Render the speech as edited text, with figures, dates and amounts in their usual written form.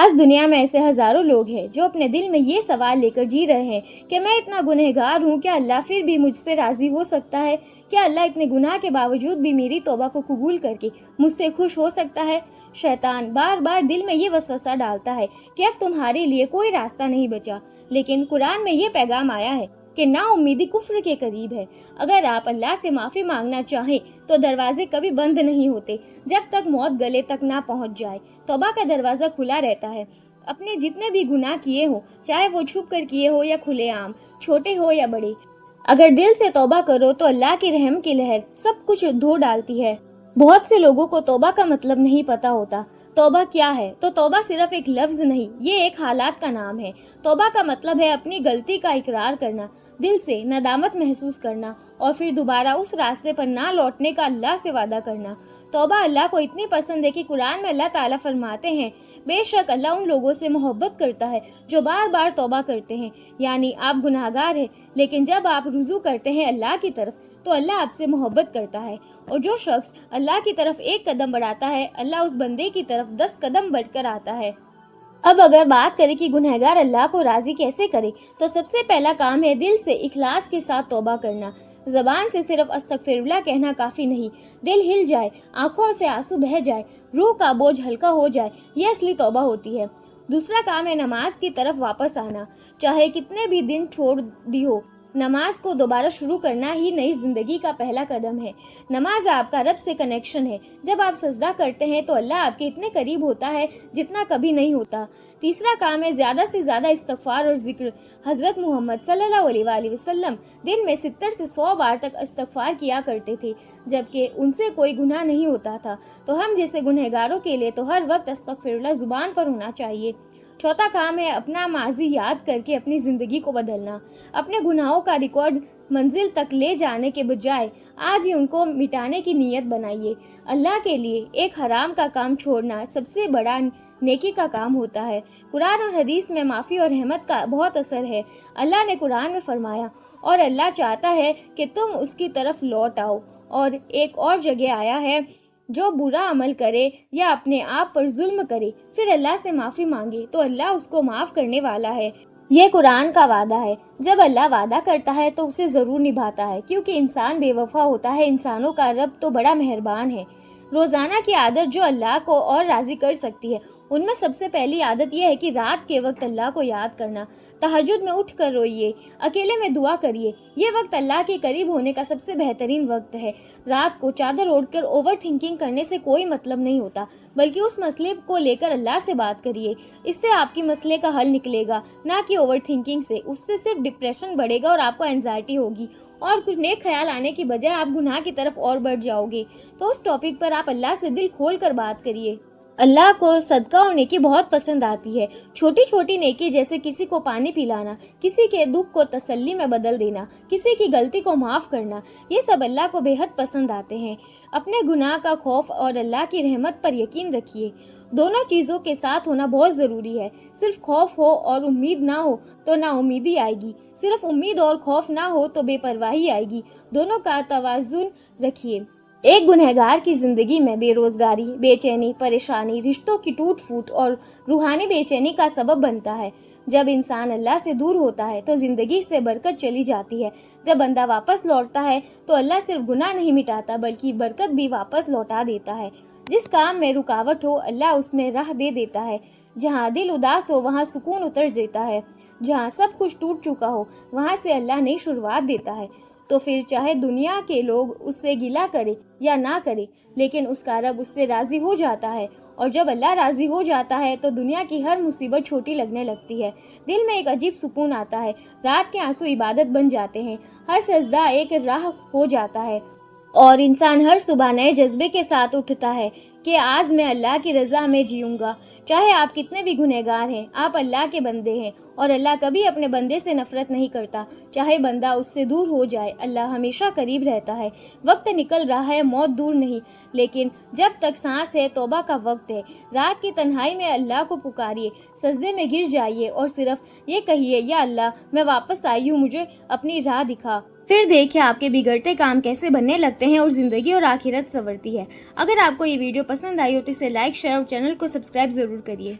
آج دنیا میں ایسے ہزاروں لوگ ہیں جو اپنے دل میں یہ سوال لے کر جی رہے ہیں کہ میں اتنا گنہگار ہوں، کیا اللہ پھر بھی مجھ سے راضی ہو سکتا ہے؟ کیا اللہ اتنے گناہ کے باوجود بھی میری توبہ کو قبول کر کے مجھ سے خوش ہو سکتا ہے؟ شیطان بار بار دل میں یہ وسوسہ ڈالتا ہے کہ اب تمہارے لیے کوئی راستہ نہیں بچا، لیکن قرآن میں یہ پیغام آیا ہے کہ نا امیدی کفر کے قریب ہے۔ اگر آپ اللہ سے معافی مانگنا چاہیں تو دروازے کبھی بند نہیں ہوتے جب تک موت گلے تک نہ پہنچ جائے۔ توبہ کا دروازہ کھلا رہتا ہے۔ اپنے جتنے بھی گناہ کیے ہوں، چاہے وہ چھپ کر کیے ہو یا کھلے عام، چھوٹے ہو یا بڑے، اگر دل سے توبہ کرو تو اللہ کی رحم کی لہر سب کچھ دھو ڈالتی ہے۔ بہت سے لوگوں کو توبہ کا مطلب نہیں پتا ہوتا۔ توبہ کیا ہے؟ تو توبہ صرف ایک لفظ نہیں، یہ ایک حالات کا نام ہے۔ توبہ کا مطلب ہے اپنی غلطی کا اقرار کرنا، دل سے ندامت محسوس کرنا اور پھر دوبارہ اس راستے پر نہ لوٹنے کا اللہ سے وعدہ کرنا۔ توبہ اللہ کو اتنی پسند ہے کہ قرآن میں اللہ تعالیٰ فرماتے ہیں، بے شک اللہ ان لوگوں سے محبت کرتا ہے جو بار بار توبہ کرتے ہیں۔ یعنی آپ گناہگار ہیں، لیکن جب آپ رجوع کرتے ہیں اللہ کی طرف تو اللہ آپ سے محبت کرتا ہے، اور جو شخص اللہ کی طرف ایک قدم بڑھاتا ہے، اللہ اس بندے کی طرف 10 قدم بڑھ کر آتا ہے۔ اب اگر بات کریں کہ گنہگار اللہ کو راضی کیسے کرے، تو سب سے پہلا کام ہے دل سے اخلاص کے ساتھ توبہ کرنا۔ زبان سے صرف استغفر اللہ کہنا کافی نہیں، دل ہل جائے، آنکھوں سے آنسو بہہ جائے، روح کا بوجھ ہلکا ہو جائے، یہ اصلی توبہ ہوتی ہے۔ دوسرا کام ہے نماز کی طرف واپس آنا، چاہے کتنے بھی دن چھوڑ دی ہو، نماز کو دوبارہ شروع کرنا ہی نئی زندگی کا پہلا قدم ہے۔ نماز آپ کا رب سے کنیکشن ہے۔ جب آپ سجدہ کرتے ہیں تو اللہ آپ کے اتنے قریب ہوتا ہے جتنا کبھی نہیں ہوتا۔ تیسرا کام ہے زیادہ سے زیادہ استغفار اور ذکر۔ حضرت محمد صلی اللہ علیہ وآلہ وسلم دن میں 70 سے 100 بار تک استغفار کیا کرتے تھے، جبکہ ان سے کوئی گناہ نہیں ہوتا تھا۔ تو ہم جیسے گنہگاروں کے لیے تو ہر وقت استغفر اللہ زبان پر ہونا چاہیے۔ چوتھا کام ہے اپنا ماضی یاد کر کے اپنی زندگی کو بدلنا۔ اپنے گناہوں کا ریکارڈ منزل تک لے جانے کے بجائے آج ہی ان کو مٹانے کی نیت بنائیے۔ اللہ کے لیے ایک حرام کا کام چھوڑنا سب سے بڑا نیکی کا کام ہوتا ہے۔ قرآن اور حدیث میں معافی اور رحمت کا بہت اثر ہے۔ اللہ نے قرآن میں فرمایا، اور اللہ چاہتا ہے کہ تم اس کی طرف لوٹ آؤ، اور ایک اور جگہ آیا ہے، جو برا عمل کرے یا اپنے آپ پر ظلم کرے پھر اللہ سے معافی مانگے تو اللہ اس کو معاف کرنے والا ہے۔ یہ قرآن کا وعدہ ہے۔ جب اللہ وعدہ کرتا ہے تو اسے ضرور نبھاتا ہے، کیونکہ انسان بے وفا ہوتا ہے، انسانوں کا رب تو بڑا مہربان ہے۔ روزانہ کی عادت جو اللہ کو اور راضی کر سکتی ہے، ان میں سب سے پہلی عادت یہ ہے کہ رات کے وقت اللہ کو یاد کرنا۔ تہجد میں اٹھ کر روئیے، اکیلے میں دعا کریے۔ یہ وقت اللہ کے قریب ہونے کا سب سے بہترین وقت ہے۔ رات کو چادر اوڑھ کر اوور تھنکنگ کرنے سے کوئی مطلب نہیں ہوتا، بلکہ اس مسئلے کو لے کر اللہ سے بات کریے۔ اس سے آپ کی مسئلے کا حل نکلے گا، نہ کہ اوور تھنکنگ سے۔ اس سے صرف ڈپریشن بڑھے گا اور آپ کو اینزائٹی ہوگی، اور کچھ نیک خیال آنے کی بجائے آپ گناہ کی طرف اور بڑھ جاؤ گے۔ تو اس ٹاپک پر آپ اللہ سے دل کھول کر بات کریے۔ اللہ کو صدقہ اور نیکی بہت پسند آتی ہے۔ چھوٹی چھوٹی نیکی جیسے کسی کو پانی پلانا، کسی کے دکھ کو تسلی میں بدل دینا، کسی کی غلطی کو معاف کرنا، یہ سب اللہ کو بے حد پسند آتے ہیں۔ اپنے گناہ کا خوف اور اللہ کی رحمت پر یقین رکھیے۔ دونوں چیزوں کے ساتھ ہونا بہت ضروری ہے۔ صرف خوف ہو اور امید نہ ہو تو نا امیدی آئے گی، صرف امید اور خوف نہ ہو تو بے پرواہی آئے گی۔ دونوں کا توازن رکھیے۔ ایک گنہگار کی زندگی میں بے روزگاری، بے چینی، پریشانی، رشتوں کی ٹوٹ پھوٹ اور روحانی بے چینی کا سبب بنتا ہے۔ جب انسان اللہ سے دور ہوتا ہے تو زندگی سے برکت چلی جاتی ہے۔ جب بندہ واپس لوٹتا ہے تو اللہ صرف گناہ نہیں مٹاتا بلکہ برکت بھی واپس لوٹا دیتا ہے۔ جس کام میں رکاوٹ ہو اللہ اس میں راہ دے دیتا ہے۔ جہاں دل اداس ہو وہاں سکون اتر دیتا ہے۔ جہاں سب کچھ ٹوٹ چکا ہو وہاں سے اللہ نئی شروعات دیتا ہے۔ تو پھر چاہے دنیا کے لوگ اس سے گلہ کرے یا نہ کرے، لیکن اس کا رب اس سے راضی ہو جاتا ہے، اور جب اللہ راضی ہو جاتا ہے تو دنیا کی ہر مصیبت چھوٹی لگنے لگتی ہے۔ دل میں ایک عجیب سکون آتا ہے، رات کے آنسو عبادت بن جاتے ہیں، ہر سجدہ ایک راہ ہو جاتا ہے، اور انسان ہر صبح نئے جذبے کے ساتھ اٹھتا ہے کہ آج میں اللہ کی رضا میں جیوں گا۔ چاہے آپ کتنے بھی گنہگار ہیں، آپ اللہ کے بندے ہیں، اور اللہ کبھی اپنے بندے سے نفرت نہیں کرتا۔ چاہے بندہ اس سے دور ہو جائے، اللہ ہمیشہ قریب رہتا ہے۔ وقت نکل رہا ہے، موت دور نہیں، لیکن جب تک سانس ہے توبہ کا وقت ہے۔ رات کی تنہائی میں اللہ کو پکاریے، سجدے میں گر جائیے اور صرف یہ کہیے، یا اللہ میں واپس آئی ہوں، مجھے اپنی راہ دکھا۔ پھر دیکھیں آپ کے بگڑتے کام کیسے بننے لگتے ہیں اور زندگی اور آخرت سنورتی ہے۔ اگر آپ کو یہ ویڈیو پسند آئی ہو تو اسے لائک، شیئر اور چینل کو سبسکرائب ضرور کریے۔